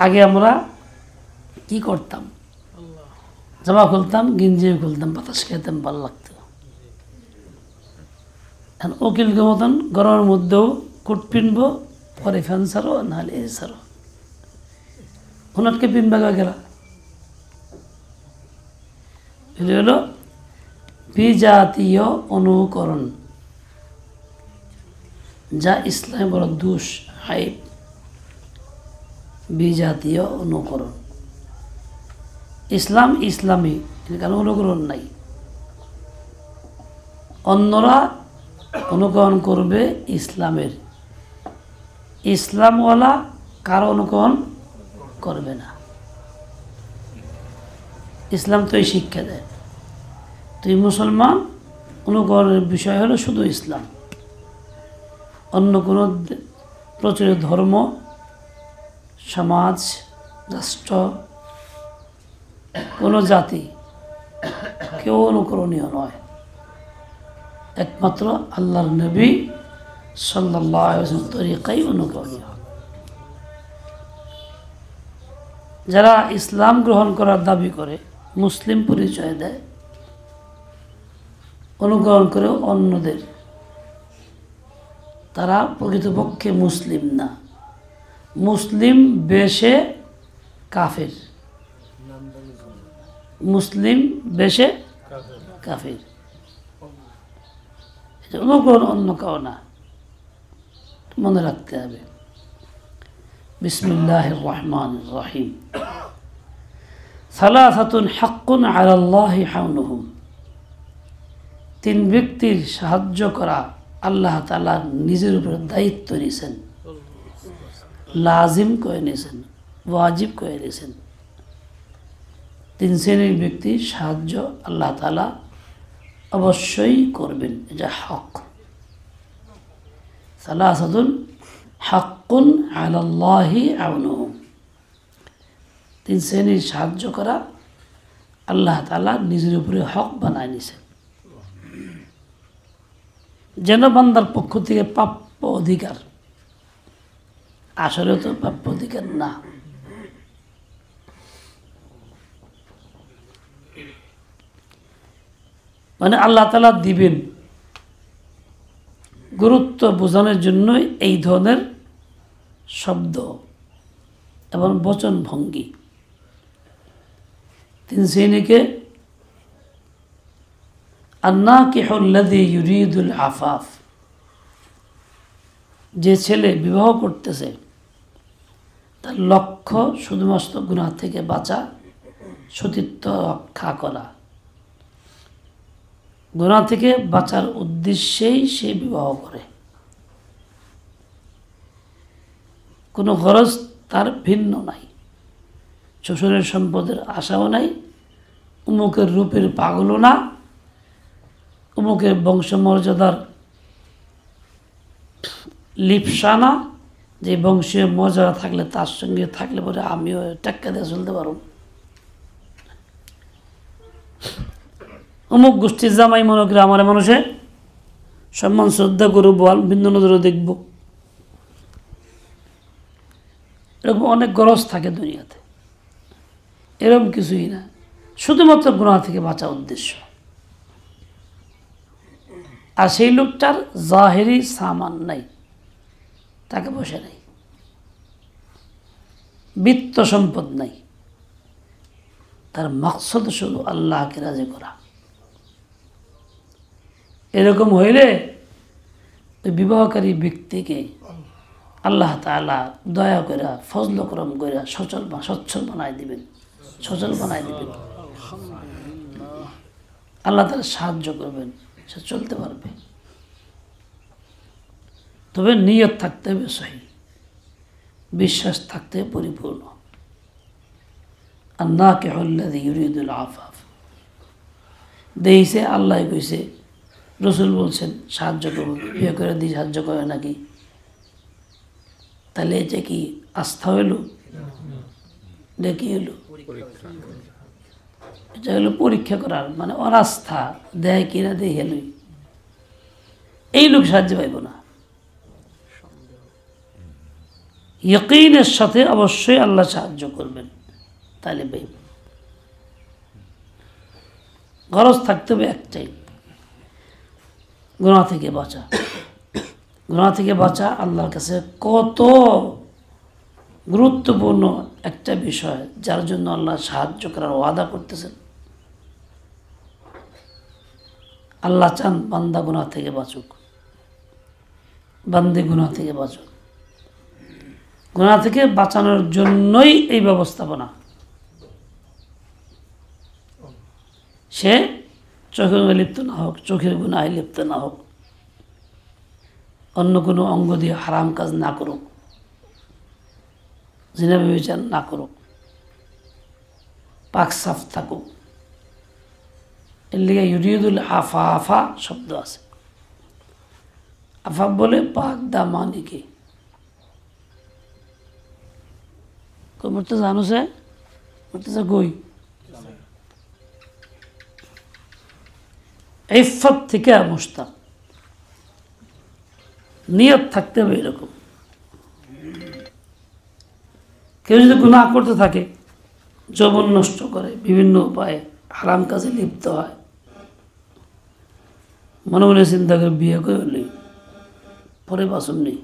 আগে আমরা কি করতাম, জামা খুলতাম, গেঞ্জিও খুলতাম, বাতাস খেতাম, ভালো লাগতো। এখন উকিলকে মতন গরমের মধ্যেও কোট পিনবো, পরে ফ্যান ছাড়ো, নাহলে এ ছাড়ো। হুনাটকে পিনবা গেলা হলো বিজাতীয় অনুকরণ, যা ইসলামে বড় দোষ, হাইব। বিজাতীয় অনুকরণ, ইসলাম ইসলামী, এখানে অনুকরণ নাই। অন্যরা অনুকরণ করবে ইসলামের, ইসলামওয়ালা কারো অনুকরণ করবে না। ইসলাম তো এই শিক্ষা দেয়, তুই মুসলমান, অনুকরণের বিষয় হলো শুধু ইসলাম। অন্য কোনো প্রচলিত ধর্ম, সমাজ, রাষ্ট্র, কোনো জাতি কেউ অনুকরণীয় নয়, একমাত্র আল্লাহর নবী সাল্লাল্লাহু আলাইহি ওয়াসাল্লাম তরিকাই অনুকরণীয়। যারা ইসলাম গ্রহণ করার দাবি করে, মুসলিম পরিচয় দেয়, অনুকরণ করে অন্যদের, তারা প্রকৃতপক্ষে মুসলিম না। মুসলিম বেশে কাফের, মুসলিম বেশে কাফের। অনুকরণ অন্য কাউ না, মনে রাখতে হবে। বিসমিল্লাহির রহমানির রহিম। সালাসাতুন হাক্কুন আলাল্লাহি হাউনুহুম, তিন ব্যক্তির সাহায্য করা আল্লাহ তাআলা নিজের উপরে দায়িত্ব নিয়েছেন, লাজিম করে নিয়েছেন, ওয়াজিব করে নিয়েছেন। তিন শ্রেণীর ব্যক্তি সাহায্য আল্লাহ তাআলা অবশ্যই করবেন, এটা হক। সালাসাতুন হাক্কুন আলাল্লাহি আউনুহুম, তিন শ্রেণীর সাহায্য করা আল্লাহ তাআলা নিজের উপরে হক বানায় নিয়েছেন, যেন বান্দার পক্ষ থেকে প্রাপ্য অধিকার। আসলে তো প্রাপ্য অধিকার না। মানে আল্লাহ তাআলা দিবেন, গুরুত্ব বোঝানোর জন্য এই ধরনের শব্দ এবং বচন ভঙ্গি। তিন শ্রেণীকে আন্নাকিহুল্লাযী ইউরিদুল আফাফ, যে ছেলে বিবাহ করতেছে তার লক্ষ্য শুধুমাত্র গুনাহ থেকে বাঁচা, সতীত্ব রক্ষা করা। গুনাহ থেকে বাঁচার উদ্দেশ্যেই সে বিবাহ করে, কোনো গরজ তার ভিন্ন নাই, শ্বশুরের সম্পদের আশাও নাই, অমুকের রূপের পাগলও না, অমুকের বংশমর্যাদার লিপসা না, যে বংশীয় মর্যাদা থাকলে তার সঙ্গে থাকলে পরে আমিও টেক্কা দিয়ে চলতে পারব। অমুক গোষ্ঠীর জামাই মনে করে আমার মানুষের সম্মান শ্রদ্ধা করব, ভিন্ন নজরে দেখব, এরকম অনেক গরজ থাকে দুনিয়াতে। এরকম কিছুই না, শুধুমাত্র গুনাহ থেকে বাঁচা উদ্দেশ্য। আর সেই লোকটার জাহেরি সামান নাই, টাকা পয়সা নাই, বিত্ত সম্পদ নাই, তার মাকসদ শুধু আল্লাহকে রাজি করা। এরকম হইলে ওই বিবাহকারী ব্যক্তিকে আল্লাহ তাআলা দয়া করে, ফজল করম করে সচ্ছল বানায় দিবেন, সচল বানায় দিবেন। আল্লাহ তাআলা সাহায্য করবেন, সে চলতে পারবে। তবে নিয়ত থাকতে হবে সহি, বিশ্বাস থাকতে হবে পরিপূর্ণ। আন্নাকিহুল্লাযী ইউরিদুল আফাফ, দেইছে আল্লাহ কইছে, রসুল বলছেন সাহায্য করবো, বিয়ে করে দিয়ে সাহায্য করে নাকি? তাহলে এটা কি আস্থা হইল? এটা কি হইল? এটা হলো পরীক্ষা করার, মানে অনাস্থা, দেয় কিনা দেখে লই। এই লোক সাহায্য পাইব না, ইয়াকিনের সাথে অবশ্যই আল্লাহ সাহায্য করবেন। তাহলে ভাই গরজ থাকতে হবে একটাই, গুনাহ থেকে বাঁচা। গুনাহ থেকে বাঁচা আল্লাহর কাছে কত গুরুত্বপূর্ণ একটা বিষয়, যার জন্য আল্লাহ সাহায্য করার ওয়াদা করতেছেন। আল্লাহ চান বান্দা গুনাহ থেকে বাঁচুক, বান্দি গুনাহ থেকে বাঁচুক। গুনাহ থেকে বাঁচানোর জন্যই এই ব্যবস্থাপনা। সে চোখের গুনাহে লিপ্ত না হোক, চোখের গুনাহে লিপ্ত না হোক, অন্য কোনো অঙ্গ দিয়ে হারাম কাজ না করুক, জিনা ব্যভিচার না করুক, পাক সাফ থাকুক। এর লিগে ইউরিদুল আফাফা শব্দ আছে। আফাফ বলে পাক দামানিকে মরতে জানো সে মরতেছে গই ইফত থেকে মুস্তাক। নিয়ত থাকতে হবে এরকম। কেউ যদি গুনাহ করতে থাকে, যৌবন নষ্ট করে, বিভিন্ন উপায়ে হারাম কাজে লিপ্ত হয়, মনে মনে চিন্তা করে বিয়ে করে হলে পরে বাসন নেই,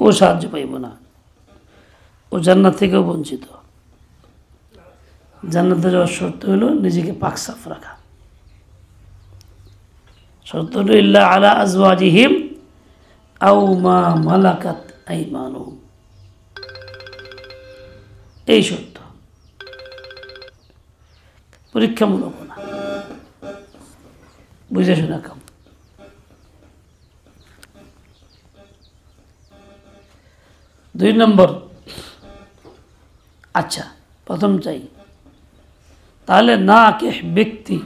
ও সাহায্য পাইব না, ও জান্নাত থেকেও বঞ্চিত। জান্নাতে যাওয়ার শর্ত হলো নিজেকে পাক সাফ রাখা। শর্ত হলো ইল্লা আলা আজওয়াজিহিম আও মা মালাকাত আইমানুহুম, এই শর্ত। পরীক্ষামূলক না, বুঝে শোনা কাম। দুই নম্বর, আচ্ছা প্রথম চাই তাহলে না কে ব্যক্তি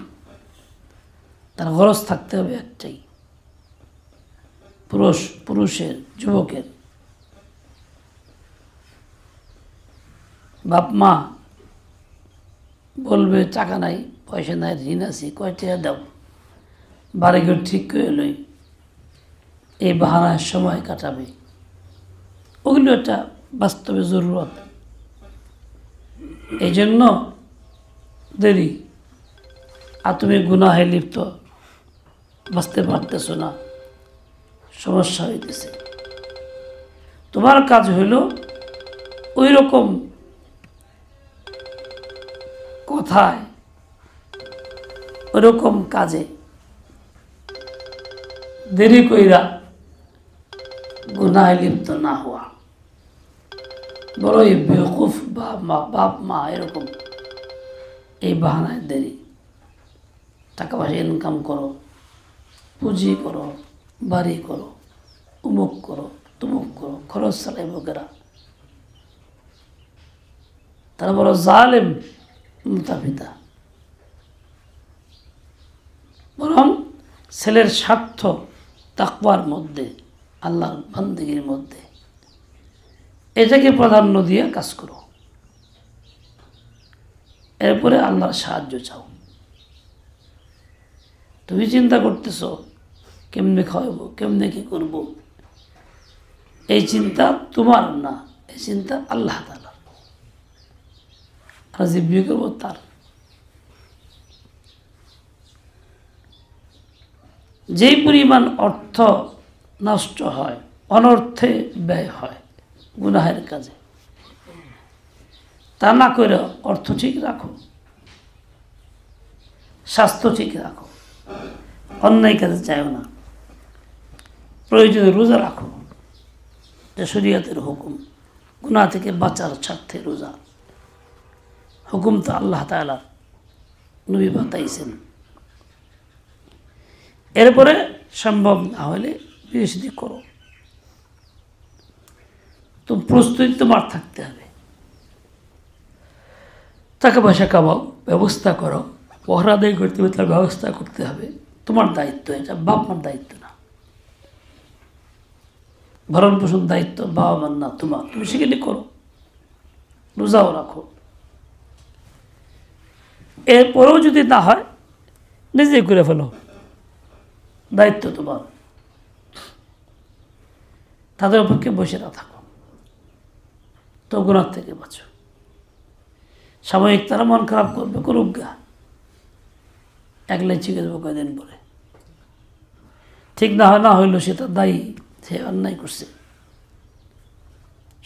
তার গরজ থাকতে হবে একটাই, পুরুষের, যুবকের। বাপ মা বলবে টাকা নাই, পয়সা নাই, ঋণ আছে, কয় টাকা দাও, বাড়িঘর ঠিক করে লই, এই বাহানার সময় কাটাবে। ওগুলো একটা বাস্তবে জরুরত। এই জন্য দেরি। আর তুমি গুনাহে লিপ্ত, বাঁচতে পারতেছ না, সমস্যা হইতেছে। তোমার কাজ হইল ওই রকম কথায়, ওরকম কাজে দেরি কইরা গুনাহে লিপ্ত না হওয়া। বড়ই বেওকুফ বাপ মা এরকম এই বাহানায় দেরি। টাকা পয়সা ইনকাম করো, পুঁজি করো, বাড়ি করো, উমুক করো, তুমুক করো, খরচ চালাই লোকেরা। তারা বড় জালেম মুতাপিতা। বরং ছেলের স্বার্থ তাকওয়ার মধ্যে, আল্লাহর বান্দেগীর মধ্যে, এটাকে প্রাধান্য দিয়ে কাজ করো। এরপরে আল্লাহর সাহায্য চাও। তুমি চিন্তা করতেছ কেমনে খাওয়াবো, কেমনে কি করব, এই চিন্তা তোমার না, এই চিন্তা আল্লাহ তাআলার। আর যে বিয়ে করবো তার। যেই পরিমাণ অর্থ নষ্ট হয়, অনর্থে ব্যয় হয় গুনাহের কাজে, তা না করে অর্থ ঠিক রাখো, স্বাস্থ্য ঠিক রাখো, অন্যায় কাজে চাইও না, প্রয়োজনে রোজা রাখো, যে শরীয়তের হুকুম। গুনাহ থেকে বাঁচার স্বার্থে রোজা হুকুম তো আল্লাহ তাআলার, নবী বাতাইছেন। এরপরে সম্ভব না হলে বিয়ে শাদী করো। তো প্রস্তুতি তোমার থাকতে হবে। টাকা পয়সা কামাও, ব্যবস্থা করো, পহরা আদায় করতে হবে, তার ব্যবস্থা করতে হবে। তোমার দায়িত্ব, এটা বাপ মার দায়িত্ব না। ভরণ পোষণ দায়িত্ব বাবা মার না, তোমার। তুমি সেখানে করো, রোজাও রাখো। এরপরেও যদি না হয়, নিজেই করে ফেলো, দায়িত্ব তোমার। তাদের অপেক্ষে বসে না থাকো, তো গুনাহ থেকে বাঁচো। সাময়িক তারা মন খারাপ করবে, করুক গা, একলাই চিকে দেবো কয়েকদিন পরে। ঠিক না হয়, না হইলো সে তার দায়ী, সে অন্যায় করছে,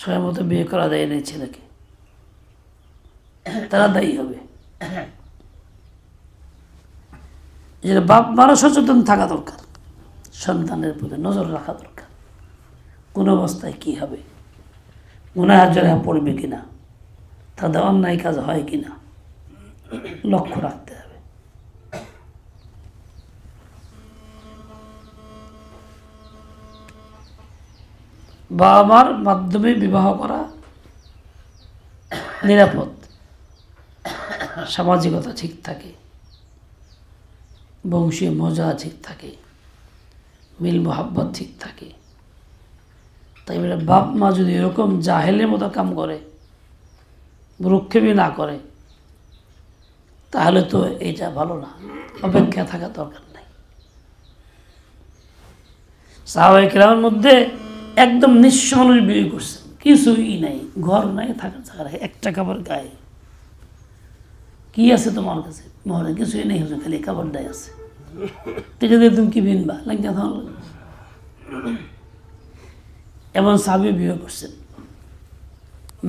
সময় মতো বিয়ে করা দেয় নাই ছেলেকে, তারা দায়ী হবে। যেটা বাপ মারা সচেতন থাকা দরকার, সন্তানের প্রতি নজর রাখা দরকার, কোন অবস্থায় কি হবে, গুনাহের জন্য পড়বে কিনা, তাদের অন্যায় কাজ হয় কিনা লক্ষ্য রাখতে হবে। বাবা মার মাধ্যমে বিবাহ করা নিরাপদ, সামাজিকতা ঠিক থাকে, বংশীয় মজা ঠিক থাকে, মিল মোহাব্বত ঠিক থাকে। তাই বলে বাপ মা যদি এরকম জাহেলের মতো কাম করে, ভ্রুক্ষেপই না করে, তাহলে তো এইটা ভালো না, অপেক্ষা থাকা দরকার নাই। সাহাবায়ে কেরামের মধ্যে একদম নিঃস্ব মানুষ বিয়ে করছেন, কিছুই নাই, ঘর নাই, থাকার জায়গা নাই, একটা কাপড় গায়ে। কি আছে তোমার কাছে? মহরে কিছুই নেই, হুজুর খালি কাপড়টাই আছে। ঠিক আছে, তুমি কি বিনবা লাগিয়া থাকলো। এমন সাহাবী বিয়ে করছেন,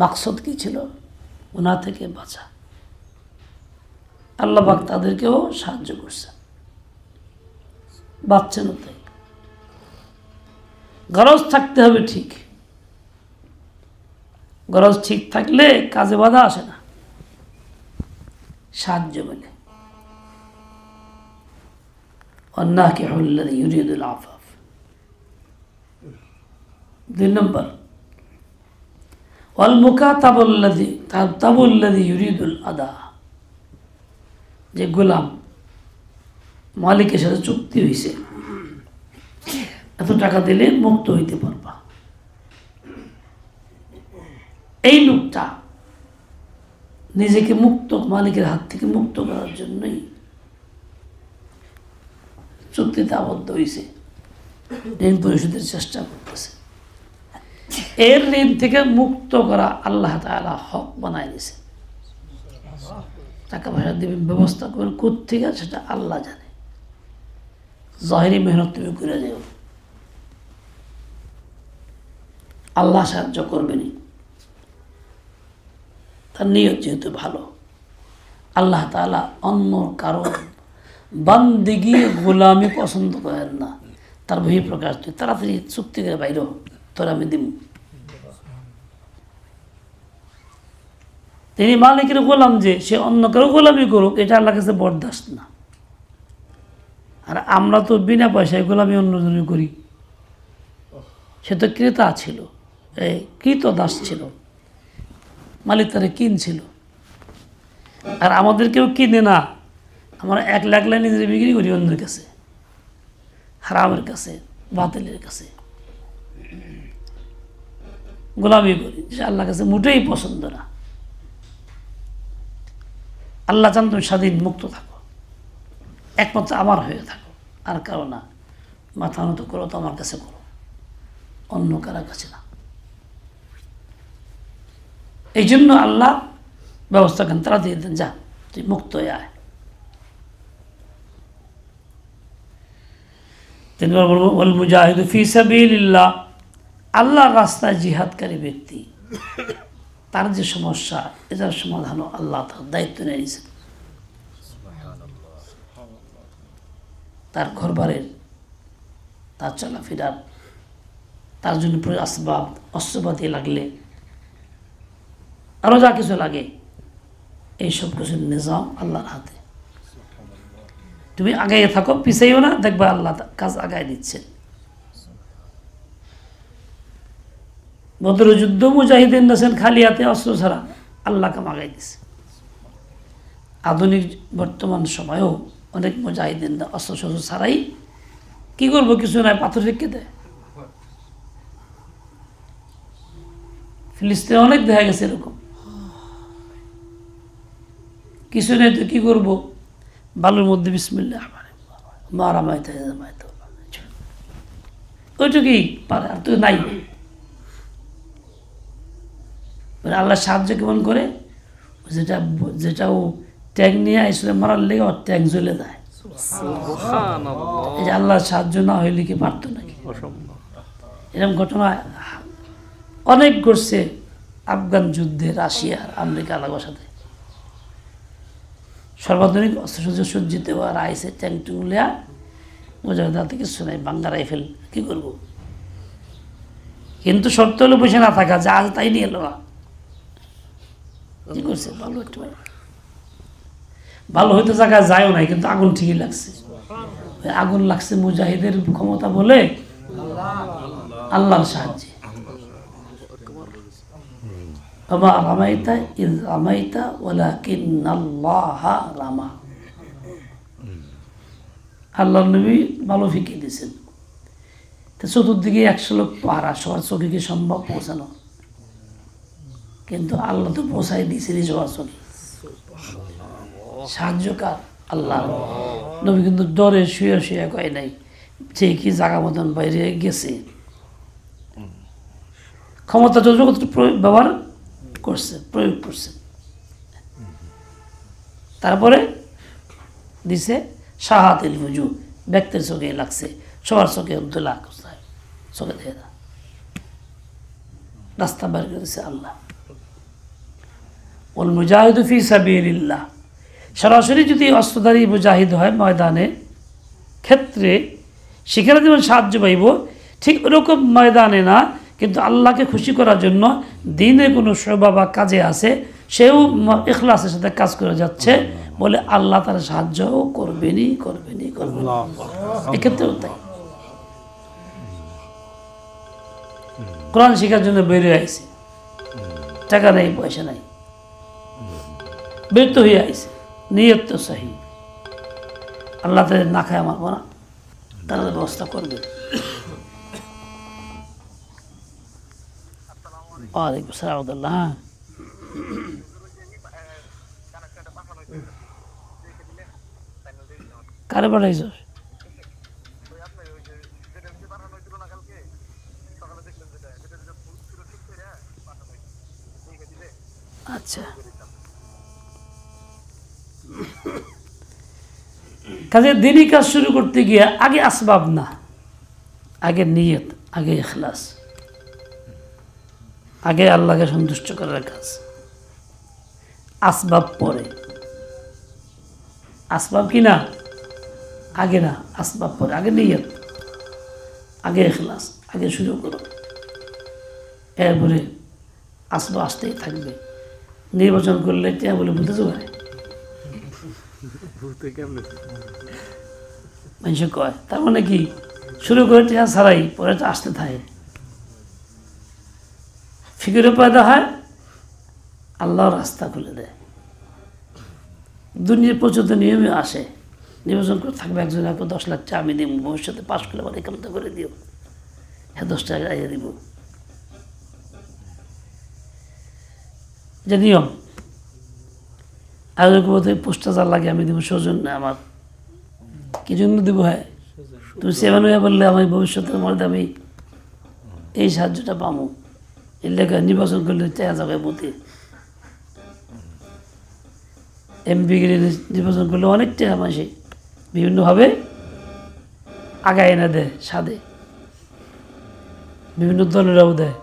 মাকসদ কি ছিল? গুনাহ থেকে বাঁচা। আল্লাহ পাক তাদেরকেও সাহায্য করছেন, বাঁচছেন। তাই গরজ থাকতে হবে ঠিক, গরজ ঠিক থাকলে কাজে বাধা আসে না, সাহায্য মেলে। ওয়ান্নাকিহু আল্লাযী ইউরিদুল আফাফ। 2 নম্বর, ওয়াল মুকাতাবু আল্লাযী ইউরিদুল আদা। যে গোলাম মালিকের সাথে চুক্তি হয়েছে, এত টাকা দিলে মুক্ত হইতে পারবা, এই লোকটা নিজেকে মুক্ত, মালিকের হাত থেকে মুক্ত করার জন্যই চুক্তিতে আবদ্ধ হয়েছে, ঋণ পরিশোধের চেষ্টা করতেছে। এর ঋণ থেকে মুক্ত করা আল্লাহ তাআলা হক বানায় দিয়েছে। টাকা পয়সা দেবেন, ব্যবস্থা করবেন কোত্থেকে, সেটা আল্লাহ জানে। জাহিরি মেহনত তুমি করে যাও, আল্লাহ সাহায্য করবেনি। তার নিয়ত যেহেতু ভালো, আল্লাহ তাআলা অন্য কারো বান্দিগি গোলামি পছন্দ করেন না। তার বহি প্রকাশ, তুই তাড়াতাড়ি চুক্তি করে বাইর, তোর আমি দিব। তিনি মালিকের গোলাম, যে সে অন্য কারো গোলামি করুক, এটা আল্লাহর কাছে বরদাস্ত না। আর আমরা তো বিনা পয়সায় গোলামি অন্যজনের করি। সে তো ক্রেতা ছিল, কৃতদাস ছিল, মালিক তারা কিনছিল। আর আমাদের কেউ কিনে না, আমরা 1 লাখ নিজের বিক্রি করি অন্যের কাছে, হারামের কাছে, বাতিলের কাছে গোলামি করি, যে আল্লাহর কাছে মোটেই পছন্দ না। আল্লাহ চান তুমি স্বাধীন মুক্ত থাকো, একমাত্র আমার হয়ে থাকো, আর কারো না। মাথা নত করো তো আমার কাছে করো, অন্য কারো কাছে না। এই জন্য আল্লাহ ব্যবস্থা করেন, তারা দিয়ে দেন, যা তুই মুক্ত হয়ে আয়। ওয়াল মুজাহিদু ফি সাবিলিল্লাহ, আল্লাহর রাস্তায় জিহাদকারী ব্যক্তি, তার যে সমস্যা, এটার সমাধানও আল্লাহ তার দায়িত্ব নিয়েছেন। তার ঘরবারের, তার চলাফেরার, তার জন্য আসবাব অস্ত্রপাতি লাগলে, আরও যা কিছু লাগে, এইসব কিছুর নিজাম আল্লাহর হাতে। তুমি আগাইয়ে থাকো, পিছাইও না, দেখবা আল্লাহ কাজ আগায় দিচ্ছে। বদর যুদ্ধ মুজাহিদিন আছেন খালি হাতে, অস্ত্র ছাড়া, আল্লাহ কাম আগাই দিচ্ছে। আধুনিক বর্তমান সময়েও অনেক মুজাহিদিন অস্ত্র শস্ত্র ছাড়াই কি করবো, কিছু নাই, পাথর রেখে দেয়। ফিলিস্তিনে অনেক দেখা গেছে এরকম, কিছু নেই তো কি করবো, বালুর মধ্যে বিসমিল্লাহ মারামাইতে ওইটুকুই পারে, আর তো নাই। আল্লাহ সাহায্য কেমন করে, যেটা ও ট্যাগ নিয়ে আসলে মারার লেগে ওর ট্যাগ জ্বলে যায়। এই যে আল্লাহর সাহায্য না হইলে কি পারত নাকি? এরকম ঘটনা অনেক ঘটছে আফগান যুদ্ধে, রাশিয়ার আমেরিকা আলাদার সাথে। সর্বাধুনিক অস্ত্রসজ্জা সজ্জিত হওয়ার আইসে ট্যাং টুলিয়া মুজাহিদ হাতে কিছু নাই, বাঙ্গা রাইফেল কি করবো? কিন্তু শর্ত হলে বসে না থাকা, যা আছে তাই নিয়ে এলো না। কি করছে? ভালো একটু ভালো হইতে জায়গায় যায়ও নাই, কিন্তু আগুন ঠিকই লাগছে। আগুন লাগছে মুজাহিদের ক্ষমতা বলে, আল্লাহর সাহায্যে। আমা রামাইতা ইয রামাইতা ওয়ালাকিন্নাল্লাহা রামা। আল্লাহর নবী ভালো ফিকে দিয়েছেন। তো চতুর্দিকে 100 লোক পাহারা, সবার চোখে কি সম্ভব পৌঁছানো? কিন্তু আল্লাহ তো পৌঁছাই দিয়েছেন সবার চোখে। সাহায্যকার আল্লাহ। নবী কিন্তু ডরে শুয়ে শুয়ে কয় নাই, যে কি জায়গা মতন বাইরে গেছে, ক্ষমতা যতটুকু ব্যবহার করছে, প্রয়োগ করছে। তারপরে দিছে শাহাতিল বুজু, ব্যক্তির চোখে লাগছে, সবার চোখে আব্দুল্লাহ চোখে দিয়ে না, রাস্তা বের করে দিছে আল্লাহ। ওয়াল মুজাহিদু ফি সাবিলিল্লাহ, সরাসরি যদি অস্ত্রধারী মুজাহিদ হয় ময়দানে ক্ষেত্রে, সেখানে যেমন সাহায্য পাইব, ঠিক ওরকম ময়দানে না, কিন্তু আল্লাহকে খুশি করার জন্য দিনে কোনো সেবা বা কাজে আছে, সেও ইখলাসের সাথে কাজ করে যাচ্ছে বলে আল্লাহ তার সাহায্যও করবেনই করবেনই করবেন। এক্ষেত্রেও তাই। কোরআন শেখার জন্য বেরিয়ে আইছে, টাকা নেই, পয়সা নাই, বের তো হয়ে আইছে, নিয়ত তো সহি, আল্লাহ তাদের না খায় মারবো না, তারা ব্যবস্থা করবে। ওয়ালাইকুম আসসালাম। হ্যাঁ, কারে পাঠাইছ? আচ্ছা, কাজে দিনই কাজ শুরু করতে গিয়ে আগে আসবাব না, আগে নিয়ত, আগে ইখলাস, আগে আল্লাহকে সন্তুষ্ট করার কাজ, আসবাব পরে। আসবাব কি না, আগে না, আসবাব পরে, আগে নিয়ত, আগে ইখলাস, আগে শুরু করো, এরপরে আসবাব আসতেই থাকবে। নির্বাচন করলে টিয়া বলে বুঝতে পারে, মানুষ কয়, তার মানে কি শুরু করে টিয়া ছাড়াই পরে তো আসতে থাকে। ফিকিরে পয়দা হয়, আল্লাহ রাস্তা খুলে দেয়। দুনিয়ার প্রচুর নিয়মে আসে, নির্বাচন করে থাকবে একজন, 10 লাখ টাকা আমি দিব, ভবিষ্যতে পাশ করলে আবার একামটা করে দিও, হ্যাঁ 10 টাকা আইয়া দিব, যে নিয়ম। আর পোস্টার যা লাগে আমি দেবো, সৌজন্য আমার কি জন্য দেবো? হ্যাঁ, তুমি 7 হয়ে বললে আমি ভবিষ্যতের মধ্যে আমি এই সাহায্যটা পাবো, এই লেখা নির্বাচন করলে চেয়া যাবে বুথে। এমপি নির্বাচন করলে অনেক টাকা মাসে বিভিন্নভাবে আগায় এনে দেয়, সাদে বিভিন্ন দলেরাও দেয়,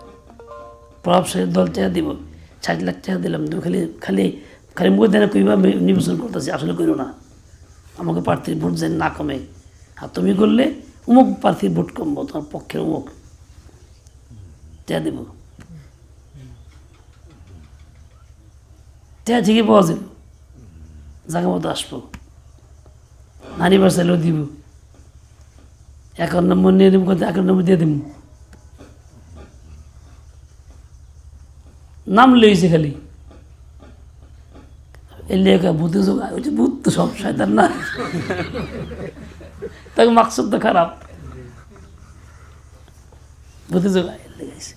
প্রভাবশালী দল টাকা দিব, 60 লাখ টাকা দিলাম, তুমি খালি খালি খালি মুখ দেয় কইবা আমি নির্বাচন করতেছি, আসলে করো না, আমাকে প্রার্থীর ভোট যেন না কমে, আর তুমি করলে অমুক প্রার্থীর ভোট কমবো, তোমার পক্ষের অমুক টাকা দিব, টাকা ঠিকই পাওয়া যাব, জায়গা মতো আসবো, নানি বাসাইলেও দিব, 1 নম্বর নিয়ে দিব, 1 নম্বর দিয়ে দিব, নাম লইছে খালি এলিয়া ভূতে জোগায়, ওই যে ভূত তো সব শয়তান না, তাকে মাকসুদ তো খারাপ, ভূতে জোগায় লেগেছে।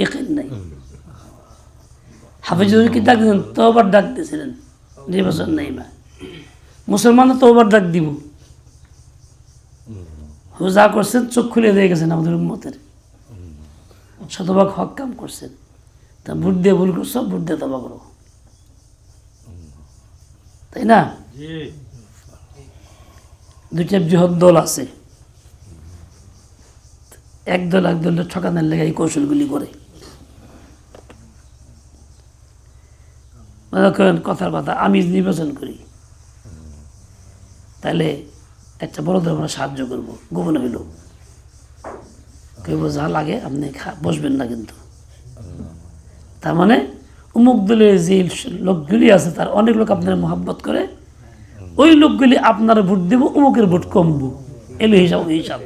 এখান নাই হাফিজুর কি ডাক দিলেন, তওবার ডাক দিয়েছিলেন, নির্বাচন নেই বা মুসলমানরা তওবার ডাক দিব, যা করছেন চোখ খুলে দিয়ে গেছেন আমাদের উম্মতের। শতভাগ হক কাম করছেন, তা ভোট দিয়ে ভুল করছো, ভোট দিয়ে তবা করো, তাই না? দুইটা বৃহৎ দল আছে, এক দল এক দলের ঠকানোর লেগে এই কৌশলগুলি করে। মনে করেন কথার কথা, আমি নির্বাচন করি, তাহলে একটা বড় দল আমরা সাহায্য করবো, গোপনে হইল কেউ যা লাগে আপনি বসবেন না, কিন্তু তার মানে অমুক দলের যে লোকগুলি আছে তার অনেক লোক আপনার মোহাব্বত করে, ওই লোকগুলি আপনার ভোট দেব, অমুকের ভোট কমবো, এলো হিসাব ওই হিসাব।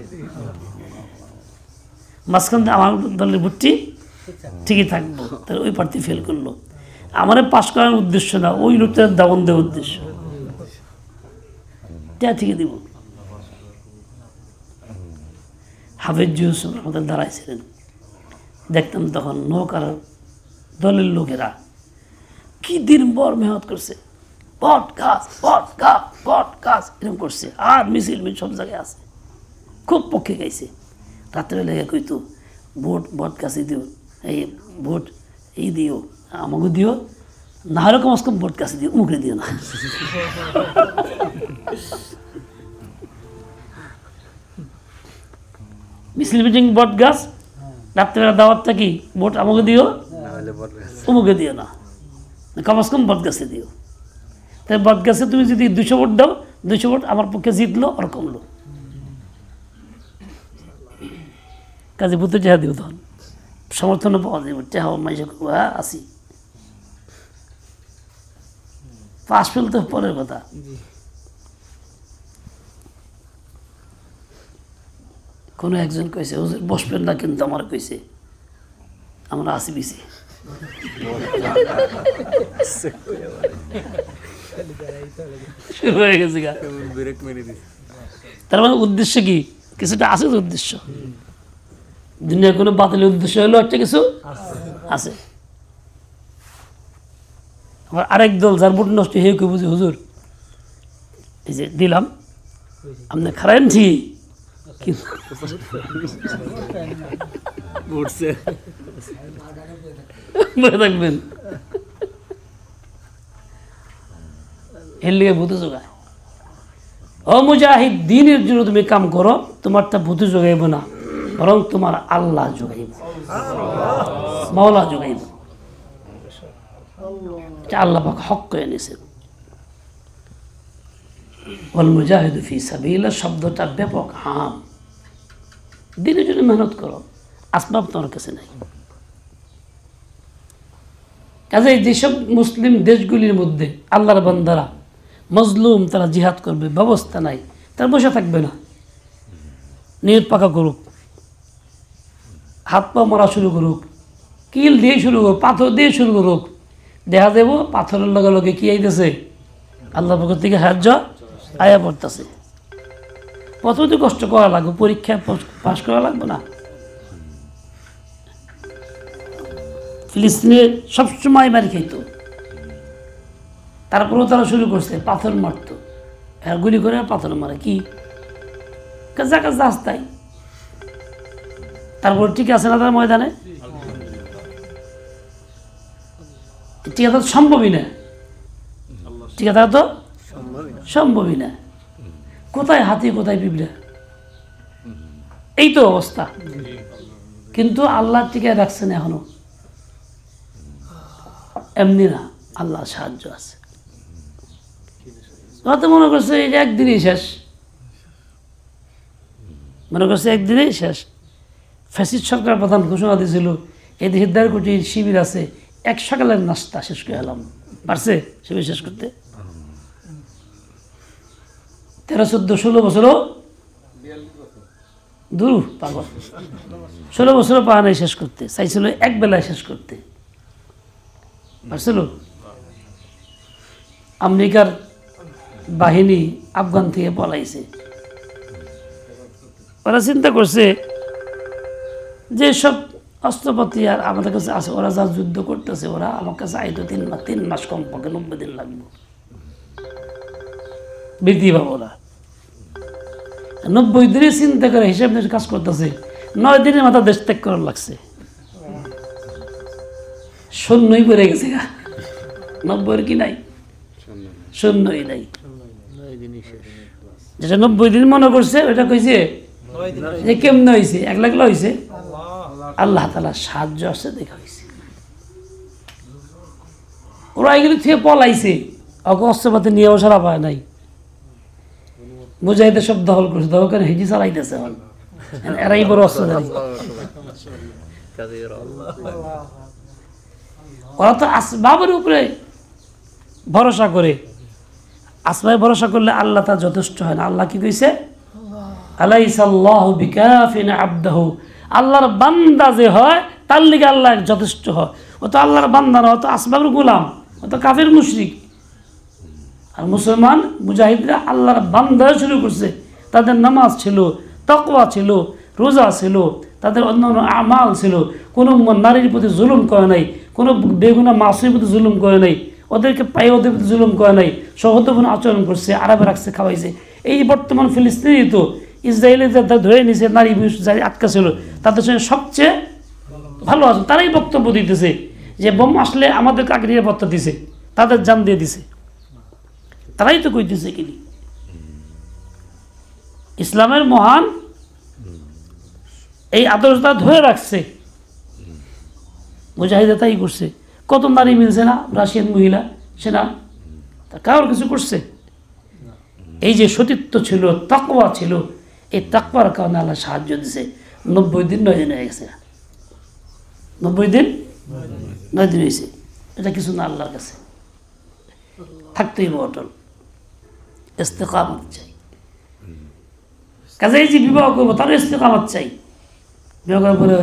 মাঝখান থেকে আমার দলের ভোটটি ঠিকই থাকবো, তাহলে ওই প্রার্থী ফেল করলো, আমার পাশ করার উদ্দেশ্য না, ওই লোকটার দাবন দেওয়ার উদ্দেশ্য, তা থেকে দিব। হাফেজ ইউসুফ আমাদের দাঁড়াইছিলেন, দেখতাম তখন নৌকার দলের লোকেরা কি দিন বর মেহনত করছে, বট গাছ বট গাছ বট গাছ এরকম করছে, আর মিছিল সব জায়গায় আছে, খুব পক্ষে গাইছে। রাত্রে লেগে কইতো ভোট বট গাছে দিও, এই ভোট এই দিও, আমাকে দিও, না হলে কমস কম বট গাছে দিও, মুখে দিও না। মিছিল মিটিং বট গাছ, রাত্রেবেলা দাওয়াতটা কি ভোট আমাকে দিও, অমুকে দিও না, কমস কম বট গাছে দিও। তাই বট গাছে তুমি যদি 200 ভোট দাও, 200 ভোট আমার পক্ষে জিতলো আর কমলো, কাজে বুঝতে চেহারা দিব, তখন সমর্থনও পাওয়া যাবে, চেহারা মাইসে আসি পাশ ফেল তো পরের কথা। কোনো একজন কইছে হুজুর বসবেন না, কিন্তু আমার কইছে আমরা আসি বিসি, শুরু হয়ে গেছে গা। তার মানে উদ্দেশ্য কি? কিছুটা আছে তো উদ্দেশ্য, দুনিয়ার কোনো বাতিলের উদ্দেশ্য হলো একটা কিছু আছে। আবার আরেক দল যার ভোট নষ্ট হয়ে কেউ বুঝি হুজুর এই যে দিলাম আপনি খারাপ ঠিক, কিন্তু মনে থাকবেন এর লিগে ভূতে যোগায়। ও মুজাহিদ, দিনের জন্য তুমি কাম করো, তোমারটা ভূতে যোগাইব না, বরং তোমার আল্লাহ যোগাইব, মাওলা যোগাইব। এটা আল্লাহ পাক হক করে নিয়েছেন। ওয়াল মুজাহিদু ফি সাবিলিল্লাহ শব্দটা ব্যাপক আম, দিনের জন্য মেহনত করো, আসবাব তোমার কাছে নাই। কাজে যেসব মুসলিম দেশগুলির মধ্যে আল্লাহর বান্দারা মজলুম, তারা জিহাদ করবে, ব্যবস্থা নাই, তারা বসে থাকবে না, নিয়ত পাকা করুক, হাত পা মারা শুরু করুক, কিল দিয়ে শুরু করুক, পাথর দিয়ে শুরু করুক, দেখা দেব পাথরের লগে লগে কি আইতেছে, আল্লাহ পক্ষ থেকে সাহায্য আয়া পড়তেছে। প্রথমে কষ্ট করা লাগবে, পরীক্ষায় পাশ করা লাগবে না। ফিলিস্তিনে সবসময় মারি খাইত, তারপরেও তারা শুরু করছে পাথর মারত, আর গুলি করে পাথর মারে, কি কাজা কাজা রাস্তায়। তারপর ঠিক আছে না তার ময়দানে, টিকা তো সম্ভবই না, টিকা থাকা তো সম্ভবই না। কোথায় হাতি কোথায় পিঁপড়া, এই তো অবস্থা। কিন্তু আল্লাহ টিকায় রাখছেন এখনো, এমনি না, আল্লাহ সাহায্য আছে। হয়তো মনে করছে এটা একদিনই শেষ, মনে করছে একদিনেই শেষ। ফ্যাসিস্ট সরকার প্রধান ঘোষণা দিয়েছিল এই দেশের 1.5 কোটি শিবির আছে, এক সকালের নাস্তা শেষ করে এলাম, পারছে শিবির শেষ করতে? 13, 14, 16 বছরও দূর পাগল, 16 বছরও পাওয়া নাই শেষ করতে, চাইছিল এক বেলায় শেষ করতে, পারছিল? আমেরিকার বাহিনী আফগান থেকে পলাইছে, ওরা চিন্তা করছে যে সব অস্ত্রপাতি আর আমাদের কাছে আছে, ওরা যা যুদ্ধ করতেছে, ওরা আমার কাছে আইতো 3 মাস কমপক্ষে 90 দিন লাগবে, বৃদ্ধি পাবো ওরা। 90 দিনে চিন্তা করে হিসাব নিয়ে কাজ করতেছে, 9 দিনের মাথা দেশ ত্যাগ করার লাগছে। শূন্যই পড়ে গেছে গা, 90 কি নাই, শূন্যই নাই। যেটা 90 দিন মনে করছে ওটা কইছে যে কেমনে হয়েছে, 1 লাখ হয়েছে, আল্লাহ তাআলা সাহায্য আছে দেখা হয়েছে। ওরা এগুলি থেকে পলাইছে, ওকে অস্ত্রপাতি নিয়ে সারা পায় নাই। মুজাহিদের সব দখল করছে, দখল করে হিজি চালাইতেছে। এখন এরাই বড় অস্ত্রধারী। ওরা তো আসবাবের উপরে ভরসা করে, আসবাবে ভরসা করলে আল্লাহ তার যথেষ্ট হয় না। আল্লাহ কি কইছে, আলাইসাল্লাহু বিকাফিন আবদাহু, আল্লাহর বান্দা যে হয় তার লিগে আল্লাহ যথেষ্ট হয়। ও তো আল্লাহর বান্দা না, ও তো আসবাবের গোলাম, ও তো কাফির মুশরিক। আর মুসলমান মুজাহিদরা আল্লাহর বান্দা শুরু করছে, তাদের নামাজ ছিল, তাকওয়া ছিল, রোজা ছিল, তাদের অন্যান্য আমাল ছিল, কোনো নারীর প্রতি জুলুম করে নাই, কোনো বেগুনা মাসুমের প্রতি জুলুম করে নাই, ওদেরকে পায়ে ওদের প্রতি জুলুম করে নাই, সহতপূর্ণ আচরণ করছে, আরামে রাখছে, খাওয়াইছে। এই বর্তমান ফিলিস্তিনি তো ইসরায়েলে যারা ধরে নিয়েছে, নারী যারা আটকা ছিল তাদের সঙ্গে সবচেয়ে ভালো আছে। তারাই বক্তব্য দিতেছে যে বোম আসলে আমাদেরকে আগে নিরাপত্তা দিছে, তাদের জান দিয়ে দিছে, তারাই তো কইতেছে কিনি। ইসলামের মহান এই আদর্শটা ধরে রাখছে, মুজাহিদা তাই করছে। কত নারী মিলছে না, রাশিয়ান মহিলা সেনা, তা কারোর কিছু করছে? এই যে সতীত্ব ছিল, তাকওয়া ছিল, এই তাকওয়ার কারণে আল্লাহ সাহায্য দিছে। 90 দিন 9 দিন হয়ে গেছে, 90 দিন 9 দিন হয়েছে। এটা কিছু না, আল্লাহর কাছে থাকতেই অটল, ইস্তেকামত চাই। কাজে এই যে বিবাহ করবো তারও ইস্তেকামত চাই। বিবাহ করার পরে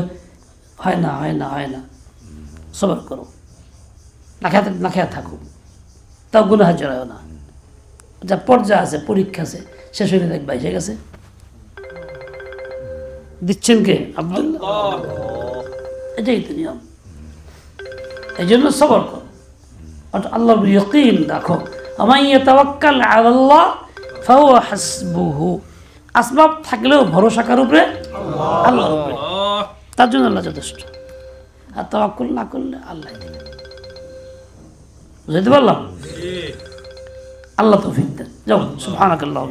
হয় না, হয় না, হয় না, সবর করো, না খেয়ে থাকো, তাও গুনাহ জড়ায় না। যা পর্যায়ে আছে, পরীক্ষা আছে, শেষ হয়ে দেখ ভাই হয়ে গেছে। দিচ্ছেন কে? আব্দুল্লাহ। এটাই তো নিয়ম। এই জন্য সবর করো, আল্লাহর ইয়াকিন রাখো। আমান ইয়াতাওয়াক্কাল আলাল্লাহ ফাহুয়া হাসবুহু। আসবাব থাকলেও ভরসা কার উপরে? আল্লাহর উপরে। তার জন্য আল্লাহ যথেষ্ট। আর তাওয়াক্কুল না করলে আল্লাহ দিবেন। বুঝতে পারলাম? আল্লাহ তৌফিক দেন। যাও, সুবহানাকাল্লাহ।